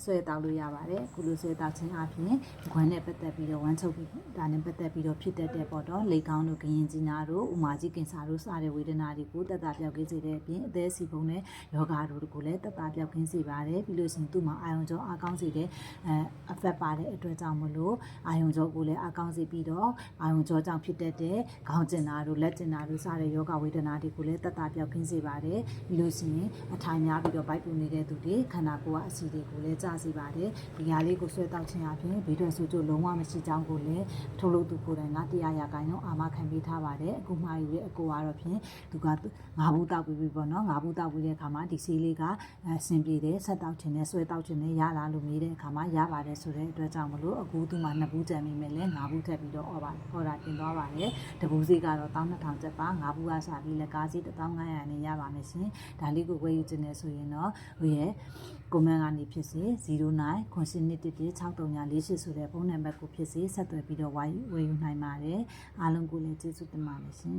ဆွဲတောက်လို့ရပါတယ်ခုလိုဆွဲတောက်ခြင်းအပြင်ခွန်းနဲ့ပတ်သက်ပြီးတော့ဝမ်းချုပ်ပြီးဒါနဲ့ပတ်သက်ပြီးတော့ဖြစ်တတ်တဲ့ပေါ့တော့လေကောင်းတို့ကရင်ကြီးနာတို့ဥမာကြီးကင်ဆာတို့စတဲ့ဝေဒနာတွေကိုတက်တာပြောက်ကင်းစေတဲ့အပြင်အသေးစီပုံနဲ့ယောဂါတို့ကိုလည်းတက်တာပြောက်ကင်းစေပါတယ်ပြီးလို့ရှိရင်သူ့မှာအာယုံကြောအကောင်းစေတဲ့အဖက်ပါတဲ့အတွက်ကြောင့်မလို့အာယုံကြောကိုလည်းအကောင်းစေပြီးတော့အာယုံကြောကြောင့်ဖြစ်တတ်တဲ့ခေါင်းကျင်တာတို့လက်ကျင်တာတို့စတဲ့ယောဂဝေဒနာတွေကိုလည်းတက်တာပြောက်ကင်းစေပါတယ်ပြီးလို့ရှိရင်အထိုင်များပြီးတော့ဗိုက်ပူနေတဲ့သူတွေခန္ဓာကိုယ်ကအဆီတွေကိုလည်းကျစေပါတယ်ဒီဟာလေးကိုဆွဲတောက်ခြင်းအပြင်ဘေးထွက်ဆိုးကျိုးလုံးဝမရှိကြောင်းကိုလည်းထုတ်လို့သူကိုယ်တိုင်ကတရားရကိုင်းတော့အာမခံပေးထားပါတယ်အခုမှယူတဲ့အကိုကတော့ဖြင့်သူကငါးဘူးတောက်ပြီးပေါ့နော်ငါးဘူးတောက်ပြီးတဲ့အခါမှာဒီဆေးလေးကအဆင်ပြေတယ်ဆက်တောက်ခြင်းနဲ့ဆွဲတောက်ခြင်းနဲ့ရလာလို့မေးတဲ့အခါမှာရပါတယ်ဆိုတဲ့အတွက်ကြောင့်မလို့အခုသူမှနှစ်ဘူးကြံမိမယ်လဲငါးဘူးထပ်ပြီးတော့ဟောတာတင်သွားပါတယ်တဘူးစီကတော့12000ကျပ်ပါငါးဘူးကစားပြီးလက်ကားစီ1500နဲ့ရပါမယ်ရှင်ဒါလေးကိုဝယ်ယူခြင်းနဲ့ဆိုရင်တော့ဟိုရဲ့ကွန်မန့်ကနေဖြစ်စေ0991116348ဆိုတဲ့ဖုန်းနံပါတ်ကိုဖြစ်စေဆက်သွယ်ပြီးတော့ဝယ်ယူနိုင်ပါတယ်အားလုံးကိုလည်းကျေးဇူးတင်ပါတယ်ရှင်